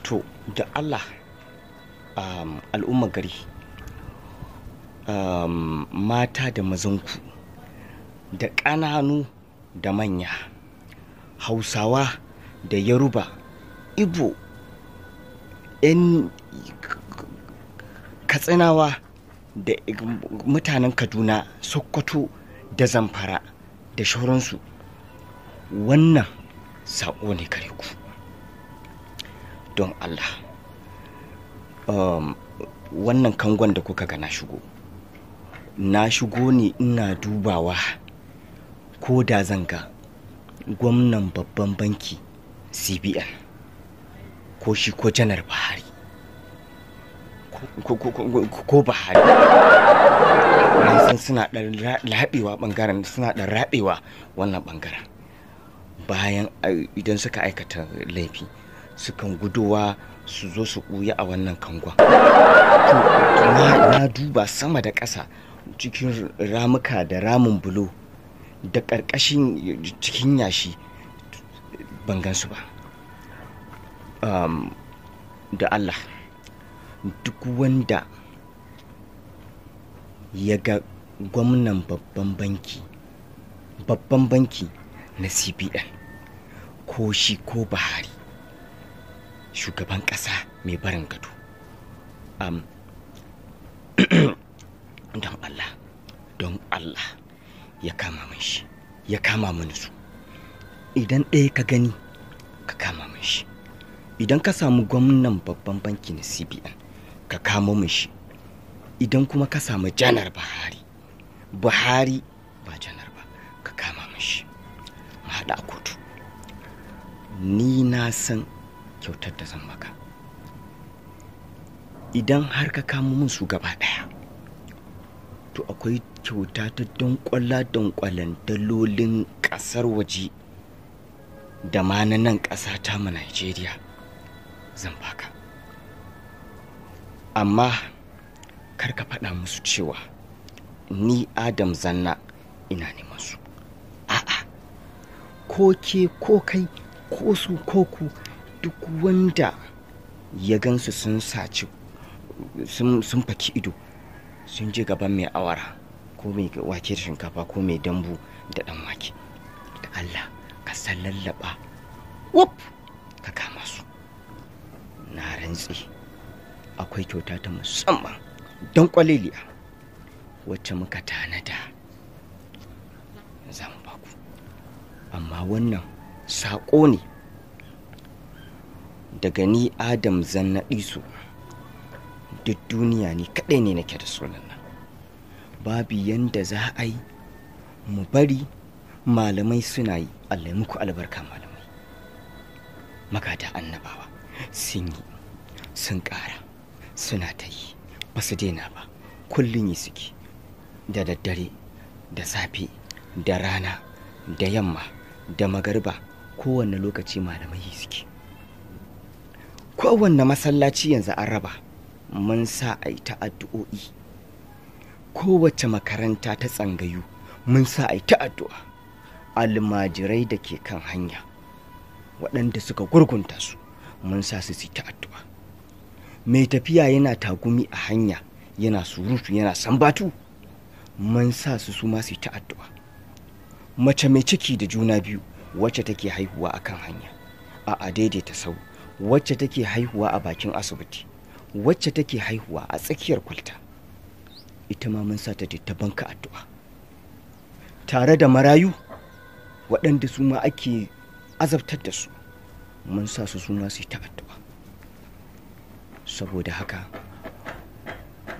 To da Allah al'ummar gari, mata da mazanku da ƙananu da manya, Hausawa da Yaruba, Igbo, 'yan Katsinawa da mutanen Kaduna, Sokoto da Zamfara da shauransu, wannan saƙo ne gare ku. Don Allah, wannan kangon da kuka ga na shigo ne ina dubawa ko da zanga gwamnan babban banki CBN ko shi ko janar Buhari ko Buhari, na san suna ɗan laɓewa ɓangaren, suna ɗan raɓewa wannan ɓangaren bayan idan suka aikata laifi sukan gudowa su zo su ɓuya a wannan kangon. Na duba sama da ƙasa cikin ramuka da ramin bulo da ƙarƙashin cikin yashi ban gansu ba. Da Allah, duk wanda ya ga gwamnan babban banki na CBN ko shi ko Buhari, shugaban ƙasa mai barin gado, don Allah ya kama min shi, ya kama mini su. Idan ɗaya ka gani ka kama min shi, idan ka samu gwamnan babban banki na CBN ka kama min shi, idan kuma ka samu janar Buhari ba janar ba, ka kama min shi, mu haɗa a kotu. Ni na san kyautar da zan maka idan har ka kamo min su gaba ɗaya, to akwai kyauta ta donkwalen dalolin ƙasar waje da ma na nan ƙasa ta mu Najeriya zan baka. Amma kar ka faɗa musu cewa ni Adam Zanna ina neman su. A'a, ko ke ko kai ko su ko ku, duk wanda ya gansu sun saci sun faki ido sun je gaban mai awara ko mai wake da shinkafa ko mai dambu da dan wake, da Allah ka san lallaba wuf ka kama su. Na rantsi akwai kyauta ta musamman don kwaleliya wacce muka tanada za mu baku. Amma wannan saƙo ne daga ni Adam Zanna Isu. Duk duniya ni kaɗai ne nake da sunan nan. Babu yanda za a yi mu bari malamai suna yi. Allah ya muku albarka malamai, magada annabawa sun yi, sun ƙara, suna ta yi, ba su daina ba. Kullum yi suke, da daddare, da safe, da rana, da yamma, da magariba, kowanne lokaci malamai yi suke. Kowanne masallaci yanzu an raba, mun sa a yi ta addu'o'i. Kowace makaranta ta tsangayu mun sa a yi ta addu'a. Almajirai da ke kan hanya waɗanda suka gurgunta su mun sa su yi ta addu'a. Mai tafiya yana tagumi a hanya yana surutu yana sambatu, mun sa su ma su yi ta addu'a. Mace mai ciki da juna biyu wacce take haihuwa a kan hanya, a daidaita sau, wacce take haihuwa a bakin asibiti, wacce take haihuwa a tsakiyar kwalta, ita ma mun sa ta banka addu'a. Tare da marayu waɗanda su ma ake azabtar da su, mun sa su ma su yi ta addu'a. Saboda haka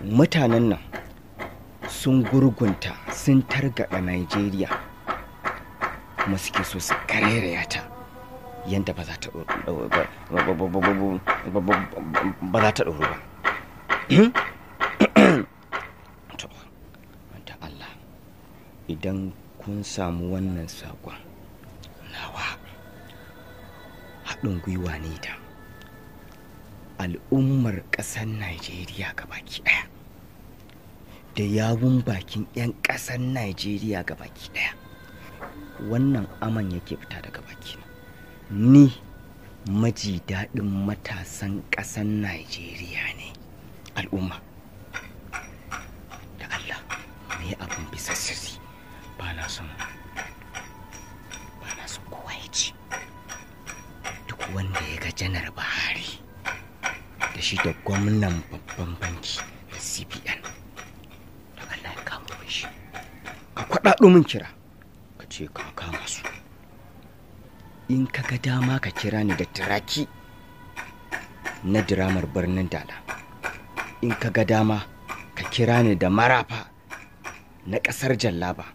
mutanen nan sun gurgunta, sun targaɗa Najeriya, kuma suke so su karairaya ta yadda ba za ta ɗoru ba. To, da Allah, idan kun samu wannan saƙon nawa, haɗin gwiwa ne da al'ummar ƙasar Najeriya gabaki ɗaya, da yawun bakin 'yan ƙasar Najeriya gabaki ɗaya. Wannan aman yake fita daga baki. Ni maji daɗin matasan ƙasan Najeriya ne. Al'umma, da Allah me abin bisa sirri, ba na son kowa ya ci. Duk wanda ya ga Janar Buhari da shi da gwamnan babban banki da CBN, da Allah ya kama shi, ka kwaɗaɗo min kira ka ce ka kama su. In ka ga dama ka kira ni da turaki na diramar birnin Dala, in ka ga dama ka kira ni da marafa na ƙasar Jallaba.